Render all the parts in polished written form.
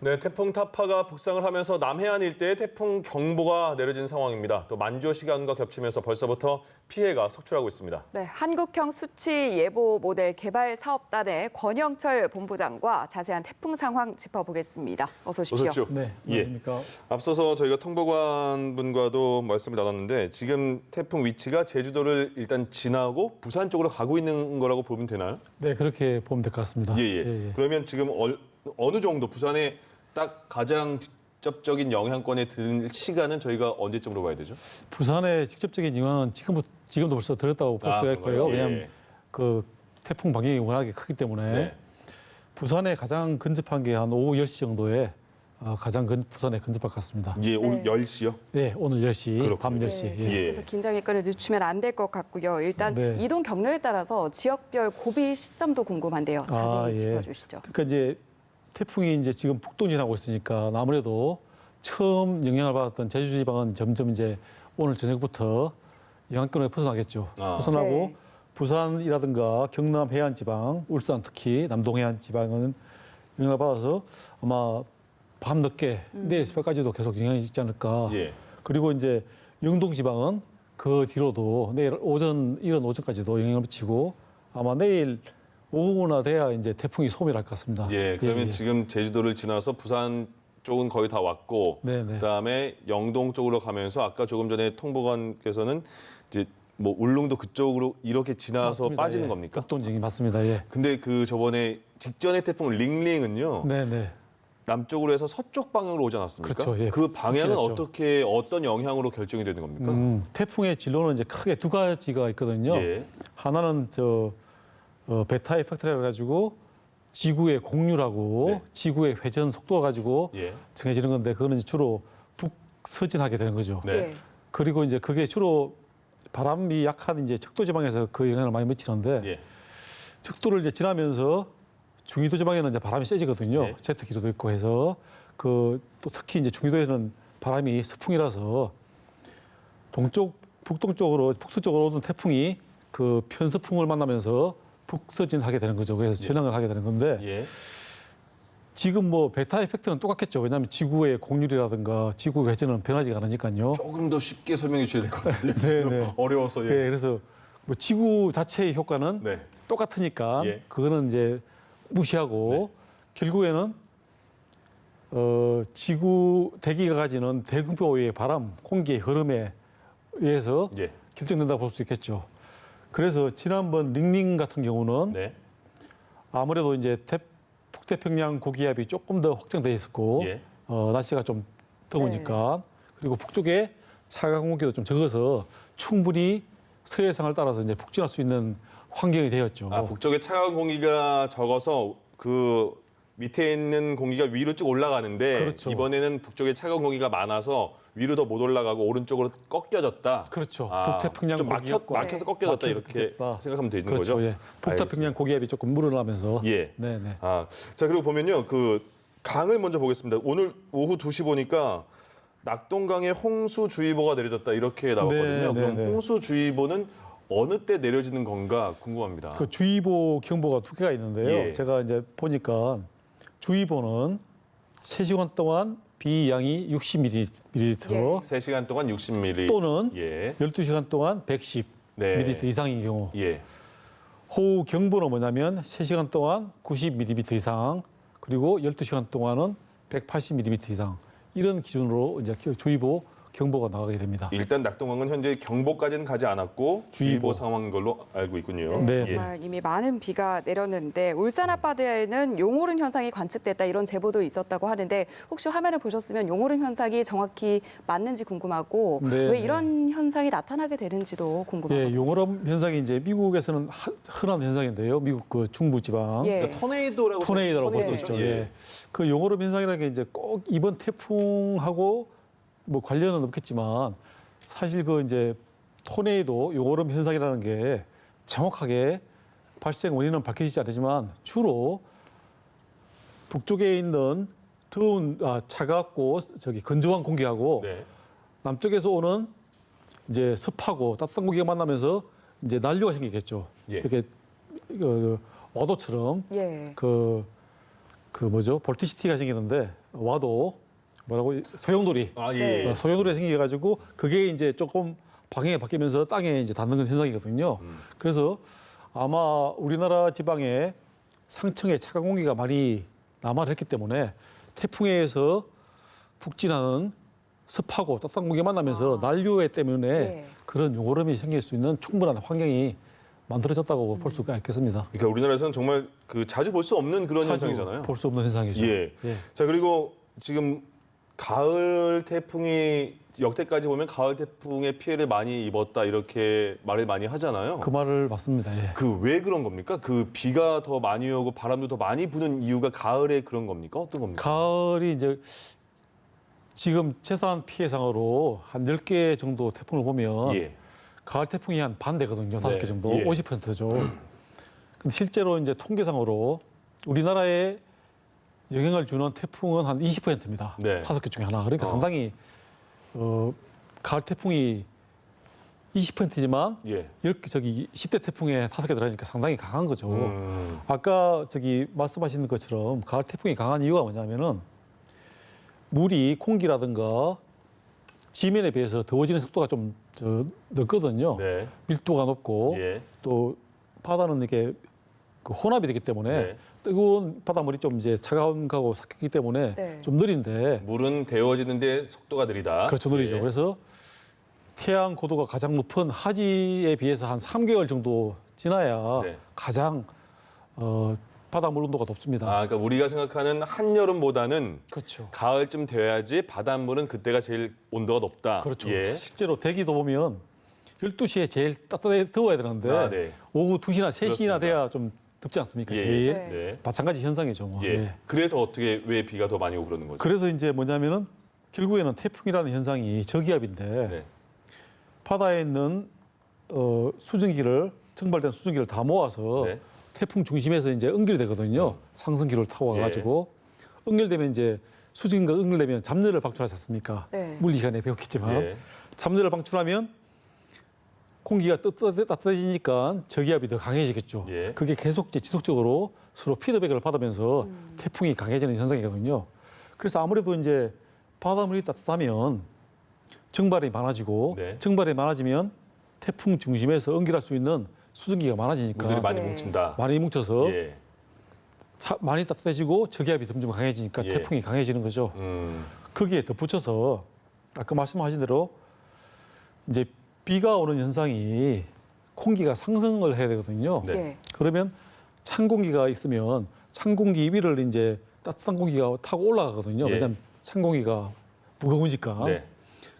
네, 태풍 타파가 북상을 하면서 남해안 일대에 태풍 경보가 내려진 상황입니다. 또 만조 시간과 겹치면서 벌써부터 피해가 속출하고 있습니다. 네, 한국형 수치 예보 모델 개발 사업단의 권영철 본부장과 자세한 태풍 상황 짚어보겠습니다. 어서 오십시오. 어서 오십시오. 네, 안녕하십니까. 앞서서 저희가 통보관 분과도 말씀을 나눴는데 지금 태풍 위치가 제주도를 일단 지나고 부산 쪽으로 가고 있는 거라고 보면 되나요? 네, 그렇게 보면 될 것 같습니다. 예. 그러면 지금 어느 정도 부산에 딱 가장 직접적인 영향권에 들 시간은 저희가 언제쯤으로 봐야 되죠? 부산의 직접적인 영향은 지금도 벌써 들었다고 볼 수가 있고요. 예. 왜냐하면 그 태풍 방향이 워낙에 크기 때문에 네. 부산에 가장 근접한 게 한 오후 10시 정도에 가장 부산에 근접할 것 같습니다. 예, 오늘 네. 10시요? 네, 오늘 10시, 그렇군요. 밤 10시. 네, 예. 계속해서 긴장의 끈을 늦추면 안 될 것 같고요. 일단 네. 이동 경로에 따라서 지역별 고비 시점도 궁금한데요. 자세히 예. 짚어주시죠. 그러니까 이제 태풍이 이제 지금 북동 지나고 있으니까 아무래도 처음 영향을 받았던 제주 지방은 점점 이제 오늘 저녁부터 영향권에 벗어나겠죠. 벗어나고 네. 부산이라든가 경남 해안 지방, 울산 특히 남동 해안 지방은 영향을 받아서 아마 밤 늦게 내일 새벽까지도 계속 영향이 있지 않을까. 예. 그리고 이제 영동 지방은 그 뒤로도 내일 이른 오전까지도 영향을 미치고 아마 내일 오후나 돼야 이제 태풍이 소멸할 것 같습니다. 예, 그러면 지금 제주도를 지나서 부산 쪽은 거의 다 왔고 네네. 그다음에 영동 쪽으로 가면서 아까 조금 전에 통보관께서는 이제 뭐 울릉도 그쪽으로 이렇게 지나서 맞습니다. 빠지는 예. 겁니까? 북동진이 맞습니다. 예. 근데 그 저번에 직전의 태풍 링링은요. 네네. 남쪽으로 해서 서쪽 방향으로 오지 않았습니까? 그렇죠. 예. 그 방향은 북진했죠. 어떤 영향으로 결정이 되는 겁니까? 태풍의 진로는 이제 크게 두 가지가 있거든요. 예. 하나는 베타 이펙트라 해가지고 지구의 공류라고 네. 지구의 회전 속도 가지고 예. 정해지는 건데 그거는 이제 주로 북서진하게 되는 거죠. 네. 예. 그리고 이제 그게 주로 바람이 약한 이제 척도 지방에서 그 영향을 많이 미치는데 예. 척도를 이제 지나면서 중위도 지방에는 이제 바람이 세지거든요. 네. 제트기로도 있고 해서 또 특히 이제 중위도에는 바람이 서풍이라서 북동 쪽으로 북서 쪽으로 오던 태풍이 그 편서풍을 만나면서 북서진하게 되는 거죠. 그래서 전향을 하게 되는 건데 예. 지금 뭐 베타 이펙트는 똑같겠죠. 왜냐하면 지구의 공률이라든가 지구 회전은 변하지가 않으니까요. 조금 더 쉽게 설명해 주셔야 될 것 같은데 네. 어려워서. 네, 그래서 뭐 지구 자체의 효과는 네. 똑같으니까 예. 그거는 이제 무시하고 결국에는 지구 대기가 가지는 대금포의 바람, 공기의 흐름에 의해서 예. 결정된다고 볼 수 있겠죠. 그래서 지난번 링링 같은 경우는 네. 아무래도 이제 북태평양 고기압이 조금 더 확장돼 있었고 예. 날씨가 좀 더우니까 그리고 북쪽에 차가운 공기도 좀 적어서 충분히 서해상을 따라서 이제 북진할 수 있는 환경이 되었죠. 아, 북쪽에 차가운 공기가 적어서 그 밑에 있는 공기가 위로 쭉 올라가는데 그렇죠. 이번에는 북쪽에 차가운 공기가 많아서 위로 더 못 올라가고 오른쪽으로 꺾여졌다. 그렇죠. 아, 북태평양 좀 고기압과 막혀서 꺾여졌다 막혀서 이렇게 꺾였다. 생각하면 되는 그렇죠. 거죠? 예. 북태평양 고기압이 조금 물어나면서 예. 네네. 아, 자 그리고 보면요, 그 강을 먼저 보겠습니다. 오늘 오후 2시 보니까 낙동강에 홍수주의보가 내려졌다 이렇게 나왔거든요. 네, 그럼 네, 네. 홍수주의보는 어느 때 내려지는 건가 궁금합니다. 그 주의보 경보가 두 개가 있는데요. 예. 제가 이제 보니까 주의보는 3시간 동안 비 양이 60ml 예. 3시간 동안 60mm 또는 예. 12시간 동안 110ml 네. 이상인 경우. 예. 호우 경보는 뭐냐면 3시간 동안 90ml 이상 그리고 12시간 동안은 180ml 이상 이런 기준으로 이제 주의보 경보가 나가게 됩니다. 일단 낙동강은 현재 경보까지는 가지 않았고 주의보 주의보. 상황인 걸로 알고 있군요. 네, 네. 정말 이미 많은 비가 내렸는데 울산 앞바다에는 용오름 현상이 관측됐다 이런 제보도 있었다고 하는데 혹시 화면을 보셨으면 용오름 현상이 정확히 맞는지 궁금하고 네, 왜 네. 이런 현상이 나타나게 되는지도 궁금합니다. 예, 용오름 현상이 이제 미국에서는 흔한 현상인데요. 미국 그 중부 지방 예. 그러니까 토네이도라고 볼 수 네. 있죠. 예. 그 용오름 현상이라는 게 이제 꼭 이번 태풍하고 뭐 관련은 없겠지만 사실 그 이제 토네이도 용오름 현상이라는 게 정확하게 발생 원인은 밝혀지지 않지만 주로 북쪽에 있는 차갑고 건조한 공기하고 네. 남쪽에서 오는 이제 습하고 따뜻한 공기가 만나면서 이제 난류가 생기겠죠. 예. 이렇게 어도처럼 예. 그 그 뭐죠? 볼티시티가 생기는데 와도 뭐라고 소용돌이 아, 네. 예. 소용돌이 생겨가지고 그게 이제 조금 방향이 바뀌면서 땅에 이제 닿는 현상이거든요. 그래서 아마 우리나라 지방에 상층에 차가운 공기가 많이 남하를 했기 때문에 태풍에 의해서 북진하는 습하고 따뜻한 공기 만나면서 난류에 때문에 네. 그런 용오름이 생길 수 있는 충분한 환경이 만들어졌다고 볼 수가 있겠습니다. 그러니까 우리나라에서는 정말 그 자주 볼 수 없는 그런 현상이잖아요. 볼 수 없는 현상이죠. 예. 자, 그리고 지금 가을 태풍이 역대까지 보면 가을 태풍의 피해를 많이 입었다 이렇게 말을 많이 하잖아요. 그 말을 맞습니다. 예. 그 왜 그런 겁니까? 그 비가 더 많이 오고 바람도 더 많이 부는 이유가 가을에 그런 겁니까? 어떤 겁니까? 가을이 이제 지금 재산 피해상으로 한 10개 정도 태풍을 보면 예. 가을 태풍이 한 반 되거든요. 5개 정도. 예. 50%죠. 근데 실제로 이제 통계상으로 우리나라에 영향을 주는 태풍은 한 20%입니다. 네. 5개 중에 하나. 그러니까 어. 상당히 가을 태풍이 20%지만 예. 10대 태풍에 5개 들어가니까 상당히 강한 거죠. 아까 말씀하신 것처럼 가을 태풍이 강한 이유가 뭐냐면은 물이 공기라든가 지면에 비해서 더워지는 속도가 좀 늦거든요. 네. 밀도가 높고 예. 또 바다는 이게 그 혼합이 되기 때문에 네. 뜨거운 바닷물이 좀 이제 차가운 거하고 섞이기 때문에 네. 좀 느린데 물은 데워지는데 속도가 느리다. 그렇죠, 느리죠. 예. 그래서 태양 고도가 가장 높은 하지에 비해서 한 3개월 정도 지나야 네. 가장 바닷물 온도가 높습니다. 아, 그러니까 우리가 생각하는 한여름보다는 그렇죠. 가을쯤 돼야지 바닷물은 그때가 제일 온도가 높다. 그렇죠. 예. 실제로 대기도 보면 12시에 제일 따뜻해 더워야 되는데 아, 네. 오후 2시나 3시나 그렇습니다. 돼야 좀 덥지 않습니까? 예. 제일 네. 네. 마찬가지 현상이죠. 뭐. 예. 예. 그래서 어떻게 왜 비가 더 많이 오고 그러는 거죠? 그래서 이제 뭐냐면은 결국에는 태풍이라는 현상이 저기압인데 네. 바다에 있는 증발된 수증기를 다 모아서 네. 태풍 중심에서 이제 응결되거든요. 상승기를 타고 예. 와가지고 응결되면 이제 수증기가 응결되면 잡내를 방출하지 않습니까? 네. 물리 시간에 배웠겠지만 예. 잡내를 방출하면 공기가 따뜻해지니까 저기압이 더 강해지겠죠. 예. 그게 계속 이제 지속적으로 서로 피드백을 받으면서 태풍이 강해지는 현상이거든요. 그래서 아무래도 이제 바닷물이 따뜻하면 증발이 많아지고 네. 증발이 많아지면 태풍 중심에서 응결할 수 있는 수증기가 많아지니까 물들이 많이 네. 뭉친다. 많이 뭉쳐서 예. 많이 따뜻해지고 저기압이 점점 강해지니까 예. 태풍이 강해지는 거죠. 거기에 덧붙여서 아까 말씀하신 대로 이제 비가 오는 현상이 공기가 상승을 해야 되거든요. 네. 예. 그러면 찬 공기가 있으면 찬 공기 위를 이제 따뜻한 공기가 타고 올라가거든요. 예. 왜냐하면 찬 공기가 무거우니까. 네.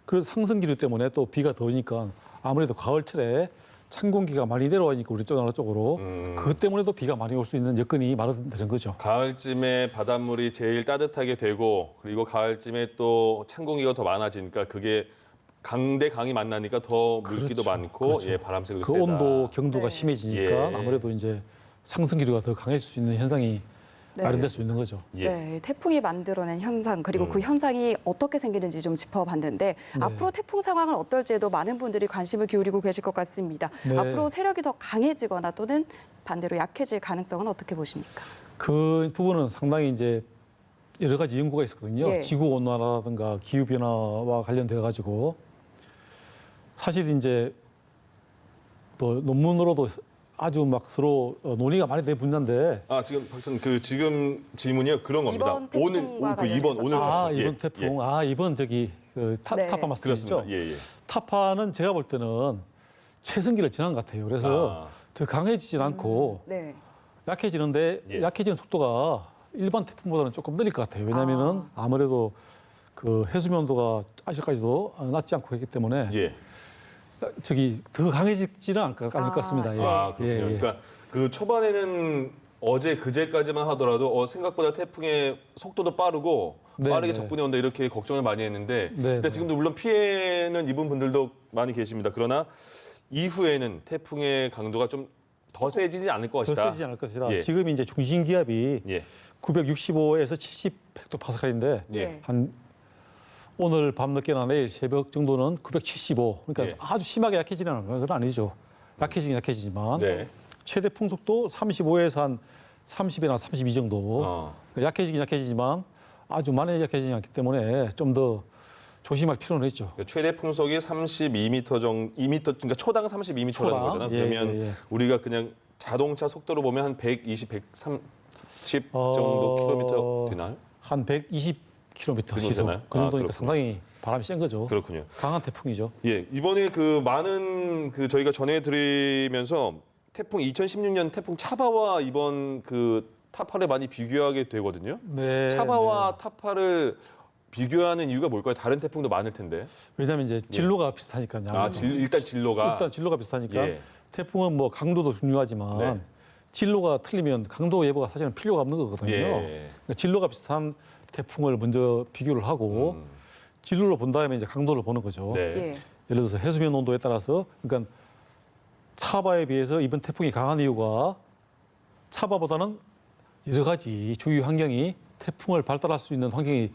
그래서 상승 기류 때문에 또 비가 더 오니까 아무래도 가을철에 찬 공기가 많이 내려와니까 우리 나라 쪽으로 그것 때문에도 비가 많이 올 수 있는 여건이 마련되는 거죠. 가을쯤에 바닷물이 제일 따뜻하게 되고 그리고 가을쯤에 또 찬 공기가 더 많아지니까 그게 강대 강이 만나니까 더 물기도 그렇죠. 많고 그렇죠. 예, 바람 세도 그 세다. 온도 경도가 네. 심해지니까 예. 아무래도 이제 상승 기류가 더 강해질 수 있는 현상이 네. 마련될 수 있는 거죠. 예. 네, 태풍이 만들어낸 현상 그리고 그 현상이 어떻게 생기는지 좀 짚어봤는데 앞으로 태풍 상황은 어떨지에도 많은 분들이 관심을 기울이고 계실 것 같습니다. 네. 앞으로 세력이 더 강해지거나 또는 반대로 약해질 가능성은 어떻게 보십니까? 그 부분은 상당히 이제 여러 가지 연구가 있었거든요. 예. 지구 온난화라든가 기후 변화와 관련돼 가지고 사실 이제 뭐 논문으로도 아주 막 서로 논의가 많이 된 분야인데 아, 지금 박사님 그 지금 질문이요 그런 겁니다. 이번 태풍과 오늘 그 이번 오늘 아 태풍. 이번 예, 태풍 예. 아 이번 저기 그 네. 타파 말씀이시죠? 그렇습니다. 예, 예. 타파는 제가 볼 때는 최승기를 지난 것 같아요. 그래서 더 강해지진 않고 네. 약해지는데 예. 약해지는 속도가 일반 태풍보다는 조금 느릴 것 같아요. 왜냐하면은 아무래도 그 해수면 온도가 아직까지도 낮지 않고 있기 때문에 예. 저기 더 강해지지는 않을 것 같습니다. 예. 아, 그렇군요. 예, 예. 그러니까 그 초반에는 어제 그제까지만 하더라도 생각보다 태풍의 속도도 빠르고 네, 빠르게 네. 접근해 온다 이렇게 걱정을 많이 했는데 네, 근데 네. 지금도 물론 피해는 입은 분들도 많이 계십니다. 그러나 이후에는 태풍의 강도가 좀 더 세지지 않을 더 것이다. 세지지 않을 것이다. 예. 지금 이제 중심 기압이 예. 965에서 70 헥토파스칼인데 예. 한 오늘 밤늦게나 내일 새벽 정도는 975. 그러니까 예. 아주 심하게 약해지는 건 아니죠. 약해지긴 약해지지만 네. 최대 풍속도 35에서 한 30이나 32 정도. 그러니까 약해지긴 약해지지만 아주 많이 약해지지 않기 때문에 좀 더 조심할 필요는 있죠. 그러니까 최대 풍속이 32m 정도, 2m, 그러니까 초당 32m라는 초당? 거잖아요. 예, 그러면 예, 예. 우리가 그냥 자동차 속도로 보면 한 120, 130 정도 킬로미터 되나요? 한 120km 정도 시속. 되나요? 그 정도니까 그렇군요. 상당히 바람이 센 거죠. 그렇군요. 강한 태풍이죠. 예, 이번에 그 많은 그 저희가 전해드리면서 태풍 2016년 태풍 차바와 이번 그 타파를 많이 비교하게 되거든요. 네. 차바와 타파를 비교하는 이유가 뭘까요? 다른 태풍도 많을 텐데. 왜냐하면 이제 진로가 비슷하니까요. 일단 진로가. 일단 진로가 비슷하니까 예. 태풍은 뭐 강도도 중요하지만 네. 진로가 틀리면 강도 예보가 사실은 필요가 없는 거거든요. 예. 그러니까 진로가 비슷한 태풍을 먼저 비교를 하고 진로를 본 다음에 이제 강도를 보는 거죠. 네. 예. 예를 들어서 해수면 온도에 따라서 그러니까 차바에 비해서 이번 태풍이 강한 이유가 차바보다는 여러 가지 주위 환경이 태풍을 발달할 수 있는 환경이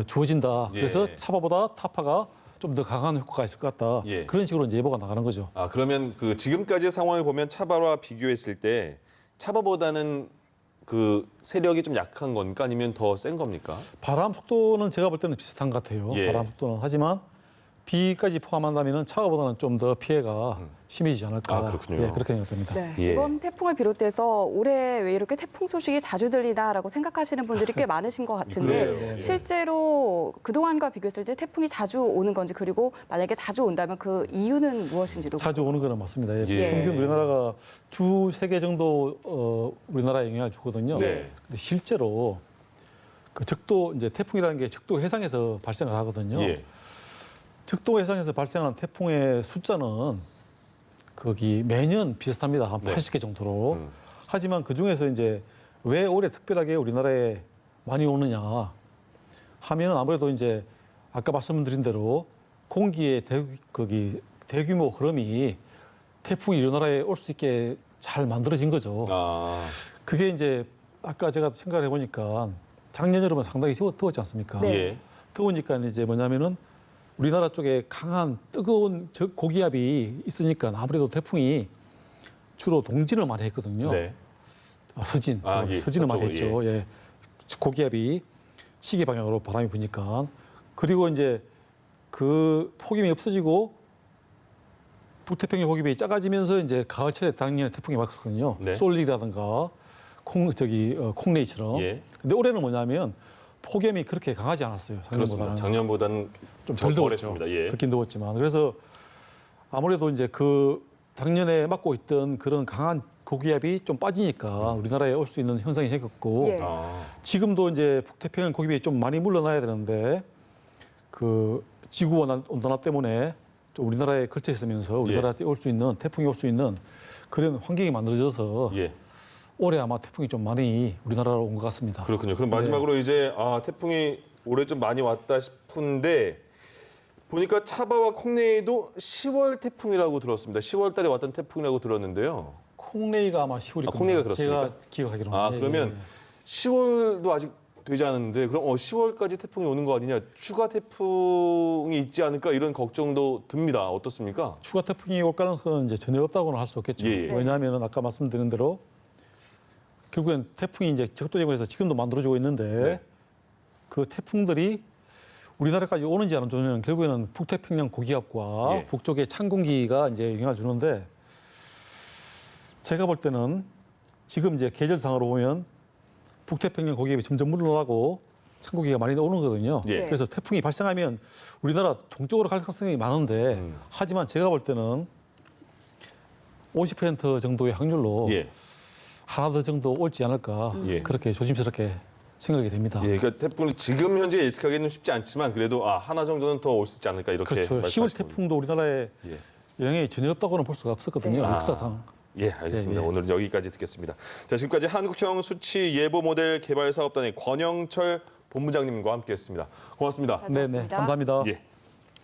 주어진다. 예. 그래서 차바보다 타파가 좀 더 강한 효과가 있을 것 같다. 예. 그런 식으로 이제 예보가 나가는 거죠. 아, 그러면 그 지금까지 상황을 보면 차바와 비교했을 때 차바보다는 그 세력이 좀 약한 건가 아니면 더 센 겁니까? 바람 속도는 제가 볼 때는 비슷한 것 같아요. 예. 바람 속도는. 하지만 비까지 포함한다면 차바보다는 좀 더 피해가 심해지지 않을까. 아, 그렇군요. 예, 그렇게 생각됩니다. 네, 예. 이번 태풍을 비롯해서 올해 왜 이렇게 태풍 소식이 자주 들리나라고 생각하시는 분들이 꽤 많으신 것 같은데 그래요. 예. 실제로 그동안과 비교했을 때 태풍이 자주 오는 건지 그리고 만약에 자주 온다면 그 이유는 무엇인지도 자주 오는 거는 맞습니다. 예. 예. 평균 우리나라가 두세 개 정도 우리나라에 영향을 주거든요. 네. 근데 실제로 그 적도 이제 태풍이라는 게 적도 해상에서 발생을 하거든요. 예. 적도 해상에서 발생하는 태풍의 숫자는 거기 매년 비슷합니다. 한 네. 80개 정도로. 하지만 그 중에서 이제 왜 올해 특별하게 우리나라에 많이 오느냐 하면 아무래도 이제 아까 말씀드린 대로 공기의 대규모 흐름이 태풍이 우리나라에 올 수 있게 잘 만들어진 거죠. 아, 그게 이제 아까 제가 생각을 해보니까 작년 여름은 상당히 더웠지 않습니까? 네. 예. 더우니까 이제 뭐냐면은 우리나라 쪽에 강한 뜨거운 고기압이 있으니까 아무래도 태풍이 주로 동진을 많이 했거든요. 네. 서진, 예. 서진을 많이 서쪽으로, 했죠. 예. 고기압이 시계 방향으로 바람이 부니까 그리고 이제 그 폭염이 없어지고 북태평양 폭염이 작아지면서 이제 가을철에 작년에 태풍이 왔거든요. 네. 솔릭이라든가 콩레이처럼. 예. 근데 올해는 뭐냐면 폭염이 그렇게 강하지 않았어요. 그렇습니다. 작년보다는 좀 덜 덜 더웠죠. 덜했습니다. 예. 듣긴 더웠지만 그래서 아무래도 이제 그 작년에 맡고 있던 그런 강한 고기압이 좀 빠지니까 우리나라에 올 수 있는 현상이 생겼고 예. 아, 지금도 이제 북태평양 고기압이 좀 많이 물러나야 되는데 그 지구 온난화 때문에 좀 우리나라에 걸쳐 있으면서 우리나라에 올 수 있는 태풍이 올 수 있는 그런 환경이 만들어져서 예. 올해 아마 태풍이 좀 많이 우리나라로 온 것 같습니다. 그렇군요. 그럼 마지막으로 이제 태풍이 올해 좀 많이 왔다 싶은데 보니까 차바와 콩레이도 10월 태풍이라고 들었습니다. 10월 달에 왔던 태풍이라고 들었는데요. 콩레이가 아마 10월일 겁니다. 콩레이가 그렇습니까? 제가 기억하기로는. 그러면 10월도 아직 되지 않았는데 그럼 10월까지 태풍이 오는 거 아니냐? 추가 태풍이 있지 않을까 이런 걱정도 듭니다. 어떻습니까? 추가 태풍이 올 가능성은 이제 전혀 없다고는 할 수 없겠죠. 예, 예. 왜냐하면 아까 말씀드린 대로 결국엔 태풍이 이제 적도지방에서 지금도 만들어지고 있는데 네. 그 태풍들이 우리나라까지 오는지 안 오는지는 결국에는 북태평양 고기압과 예. 북쪽의 찬 공기가 이제 영향을 주는데 제가 볼 때는 지금 이제 계절상으로 보면 북태평양 고기압이 점점 물러나고 찬 공기가 많이 오는 거거든요. 예. 그래서 태풍이 발생하면 우리나라 동쪽으로 갈 가능성이 많은데 하지만 제가 볼 때는 50% 정도의 확률로 예. 하나 더 정도 올지 않을까 예. 그렇게 조심스럽게 생각이 됩니다. 예, 그러니까 태풍이 지금 현재 예측하기는 쉽지 않지만 그래도 하나 정도는 더 올 수 있지 않을까 이렇게 그렇죠. 10월 말씀하시는 겁니다. 태풍도 우리나라에 예. 영향이 전혀 없다고는 볼 수가 없었거든요. 네. 역사상. 예, 알겠습니다. 예, 예. 오늘은 여기까지 듣겠습니다. 자, 지금까지 한국형 수치 예보 모델 개발 사업단의 권영철 본부장님과 함께했습니다. 고맙습니다. 잘 네네. 들었습니다. 감사합니다. 예.